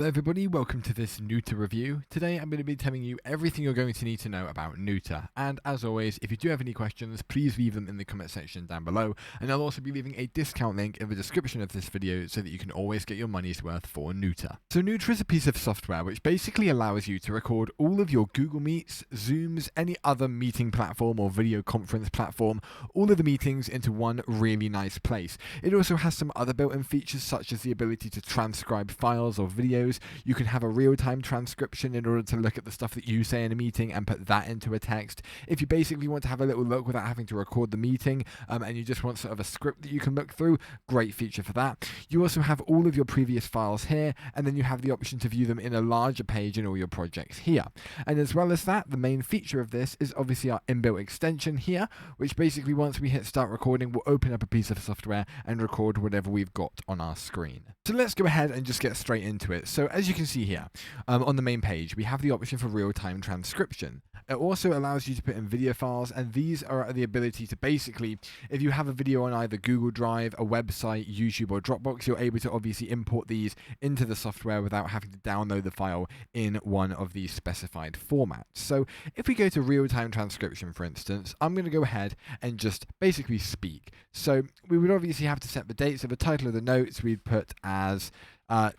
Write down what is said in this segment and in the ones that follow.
Hello everybody, welcome to this Noota review. Today I'm going to be telling you everything you're going to need to know about Noota. And as always, if you do have any questions, please leave them in the comment section down below. And I'll also be leaving a discount link in the description of this video so that you can always get your money's worth for Noota. So Noota is a piece of software which basically allows you to record all of your Google Meets, Zooms, any other meeting platform or video conference platform, all of the meetings into one really nice place. It also has some other built-in features such as the ability to transcribe files or videos. You can have a real-time transcription in order to look at the stuff that you say in a meeting and put that into a text. If you basically want to have a little look without having to record the meeting and you just want sort of a script that you can look through, great feature for that. You also have all of your previous files here, and then you have the option to view them in a larger page in all your projects here. And as well as that, the main feature of this is obviously our inbuilt extension here, which basically once we hit start recording will open up a piece of software and record whatever we've got on our screen. So let's go ahead and just get straight into it. So as you can see here, on the main page, we have the option for real-time transcription. It also allows you to put in video files, and these are the ability to basically, if you have a video on either Google Drive, a website, YouTube, or Dropbox, you're able to obviously import these into the software without having to download the file in one of these specified formats. So if we go to real-time transcription, for instance, I'm going to go ahead and just basically speak. So we would obviously have to set the date. So the title of the notes we'd put as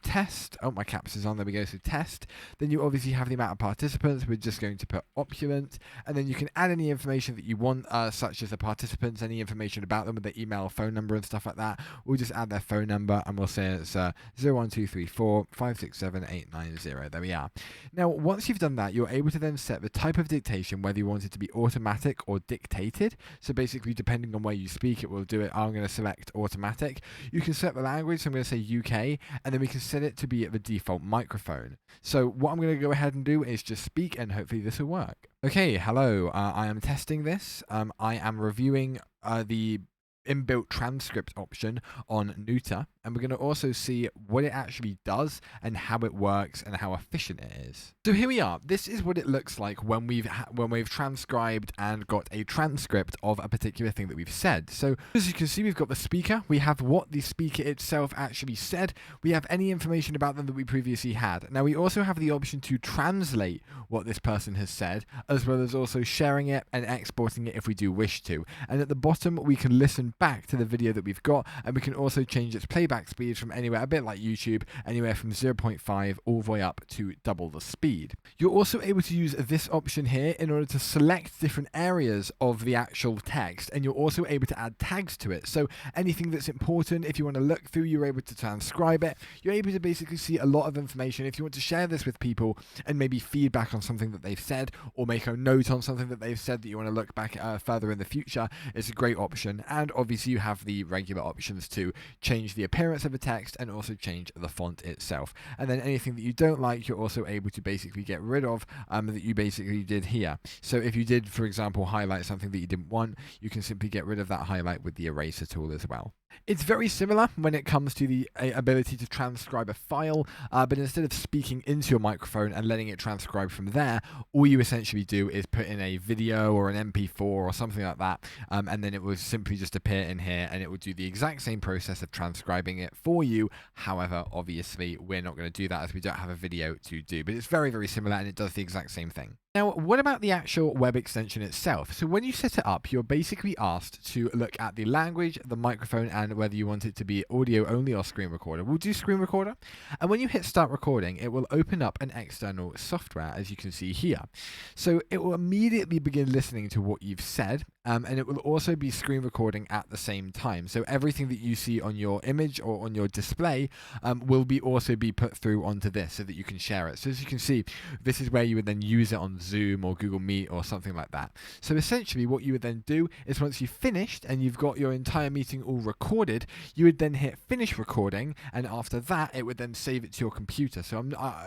test. Oh, my caps is on. There we go. So test. Then you obviously have the amount of participants. We're just going to put opulent. And then you can add any information that you want, such as the participants, any information about them with their email, phone number, and stuff like that. We'll just add their phone number and we'll say it's 01234 567 890. There we are. Now, once you've done that, you're able to then set the type of dictation, whether you want it to be automatic or dictated. So basically, depending on where you speak, it will do it. I'm going to select automatic. You can set the language. So I'm going to say UK, and then we can set it to be at the default microphone. So what I'm going to go ahead and do is just speak, and hopefully this will work. Okay, hello, I am testing this. I am reviewing the inbuilt transcript option on Noota, and we're going to also see what it actually does and how it works and how efficient it is. So here we are. This is what it looks like when we've transcribed and got a transcript of a particular thing that we've said. So as you can see, we've got the speaker. We have what the speaker itself actually said. We have any information about them that we previously had. Now we also have the option to translate what this person has said, as well as also sharing it and exporting it if we do wish to. And at the bottom, we can listen back to the video that we've got, and we can also change its playback speed from anywhere, a bit like YouTube, anywhere from 0.5 all the way up to double the speed. You're also able to use this option here in order to select different areas of the actual text, and you're also able to add tags to it. So anything that's important, if you want to look through, you're able to transcribe it. You're able to basically see a lot of information. If you want to share this with people and maybe feedback on something that they've said, or make a note on something that they've said that you want to look back at further in the future, it's a great option. And obviously you have the regular options to change the appearance of the text and also change the font itself. And then anything that you don't like, you're also able to basically get rid of that you basically did here. So if you did, for example, highlight something that you didn't want, you can simply get rid of that highlight with the eraser tool as well. It's very similar when it comes to the ability to transcribe a file, but instead of speaking into your microphone and letting it transcribe from there, all you essentially do is put in a video or an MP4 or something like that, and then it will simply just appear in here, and it will do the exact same process of transcribing it for you. However, obviously, we're not going to do that as we don't have a video to do, but it's very, very similar, and it does the exact same thing. Now, what about the actual web extension itself? So when you set it up, you're basically asked to look at the language, the microphone, and whether you want it to be audio only or screen recorder. We'll do screen recorder. And when you hit start recording, it will open up an external software, as you can see here. So it will immediately begin listening to what you've said, and it will also be screen recording at the same time. So everything that you see on your image or on your display will also be put through onto this so that you can share it. So as you can see, this is where you would then use it on Zoom or Google Meet or something like that. So essentially what you would then do is once you've finished and you've got your entire meeting all recorded, you would then hit finish recording, and after that it would then save it to your computer. So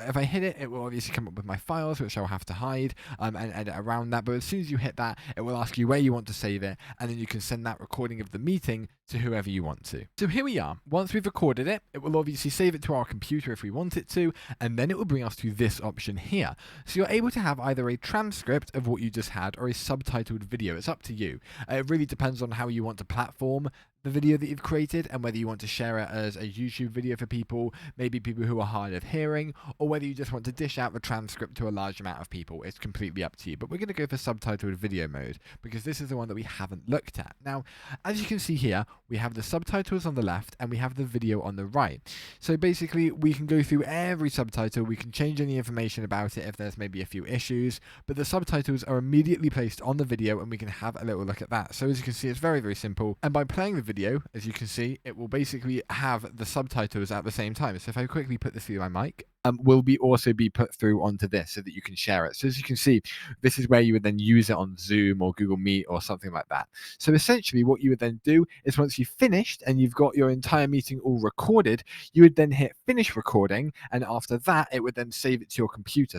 if I hit it, it will obviously come up with my files, which I'll have to hide and edit around that. But as soon as you hit that, it will ask you where you want to save it, and then you can send that recording of the meeting to whoever you want to. So here we are. Once we've recorded it, it will obviously save it to our computer if we want it to, and then it will bring us to this option here. So you're able to have either a transcript of what you just had or a subtitled video. It's up to you. It really depends on how you want to platform the video that you've created and whether you want to share it as a YouTube video for people, maybe people who are hard of hearing, or whether you just want to dish out the transcript to a large amount of people. It's completely up to you. But we're going to go for subtitled video mode because this is the one that we haven't looked at. Now, as you can see here, we have the subtitles on the left and we have the video on the right. So basically, we can go through every subtitle. We can change any information about it if there's maybe a few issues, but the subtitles are immediately placed on the video and we can have a little look at that. So as you can see, it's very, very simple. And by playing the video, as you can see, it will basically have the subtitles at the same time. So if I quickly put this through my mic, will also be put through onto this so that you can share it. So as you can see, this is where you would then use it on Zoom or Google Meet or something like that. So essentially what you would then do is once you've finished and you've got your entire meeting all recorded, you would then hit finish recording, and after that it would then save it to your computer.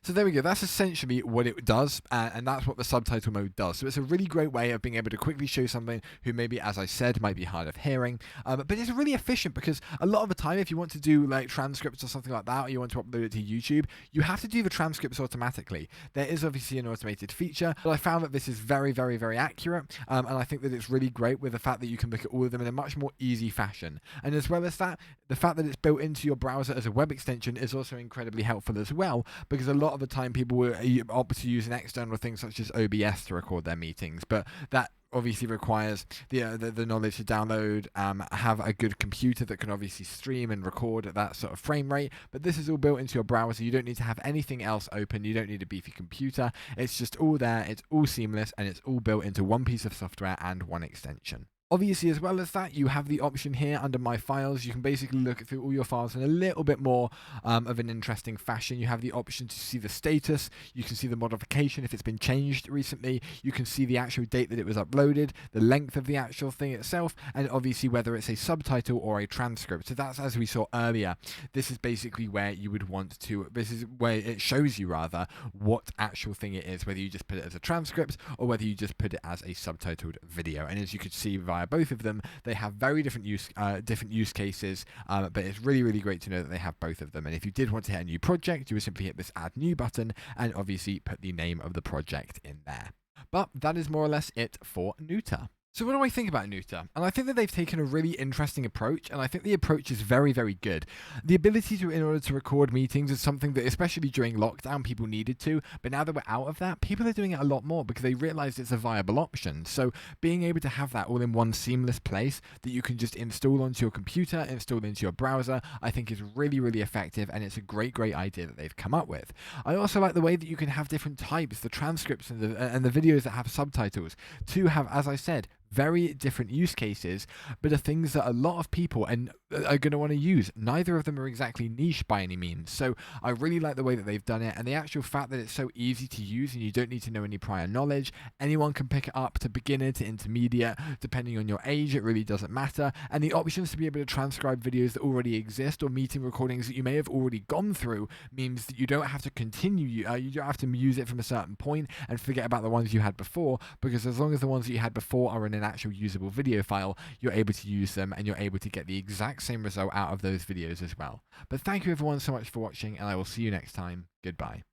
So there we go. That's essentially what it does, and that's what the subtitle mode does. So it's a really great way of being able to quickly show something who maybe, as I said, might be hard of hearing. But it's really efficient because a lot of the time, if you want to do like transcripts or something like that, or you want to upload it to YouTube, you have to do the transcripts automatically. There is obviously an automated feature, but I found that this is very, very, very accurate, and I think that it's really great with the fact that you can look at all of them in a much more easy fashion. And as well as that, the fact that it's built into your browser as a web extension is also incredibly helpful as well, because a lot of the time people will opt to use an external thing such as OBS to record their meetings, but that obviously requires the knowledge to download, have a good computer that can obviously stream and record at that sort of frame rate. But this is all built into your browser. You don't need to have anything else open. You don't need a beefy computer. It's just all there. It's all seamless, and it's all built into one piece of software and one extension. Obviously, as well as that, you have the option here under My Files. You can basically look through all your files in a little bit more of an interesting fashion. You have the option to see the status. You can see the modification if it's been changed recently. You can see the actual date that it was uploaded, the length of the actual thing itself, and obviously whether it's a subtitle or a transcript. So that's, as we saw earlier, this is basically where you would want to, this is where it shows you rather what actual thing it is, whether you just put it as a transcript or whether you just put it as a subtitled video. And as you could see via both of them, they have very different use cases, but it's really, really great to know that they have both of them. And if you did want to hit a new project, you would simply hit this add new button and obviously put the name of the project in there. But that is more or less it for Noota. So what do I think about Noota? And I think that they've taken a really interesting approach, and I think the approach is very, very good. The ability to, in order to record meetings is something that, especially during lockdown, people needed to, but now that we're out of that, people are doing it a lot more because they realize it's a viable option. So being able to have that all in one seamless place that you can just install onto your computer, install into your browser, I think is really, really effective, and it's a great, great idea that they've come up with. I also like the way that you can have different types, the transcripts and the videos that have subtitles, to have, as I said, very different use cases, but are things that a lot of people are going to want to use. Neither of them are exactly niche by any means. So I really like the way that they've done it, and the actual fact that it's so easy to use and you don't need to know any prior knowledge. Anyone can pick it up, to beginner to intermediate, depending on your age. It really doesn't matter. And the options to be able to transcribe videos that already exist or meeting recordings that you may have already gone through means that you don't have to continue. You don't have to use it from a certain point and forget about the ones you had before, because as long as the ones that you had before are in an actual usable video file, you're able to use them and you're able to get the exact same result out of those videos as well. But thank you everyone so much for watching, and I will see you next time. Goodbye.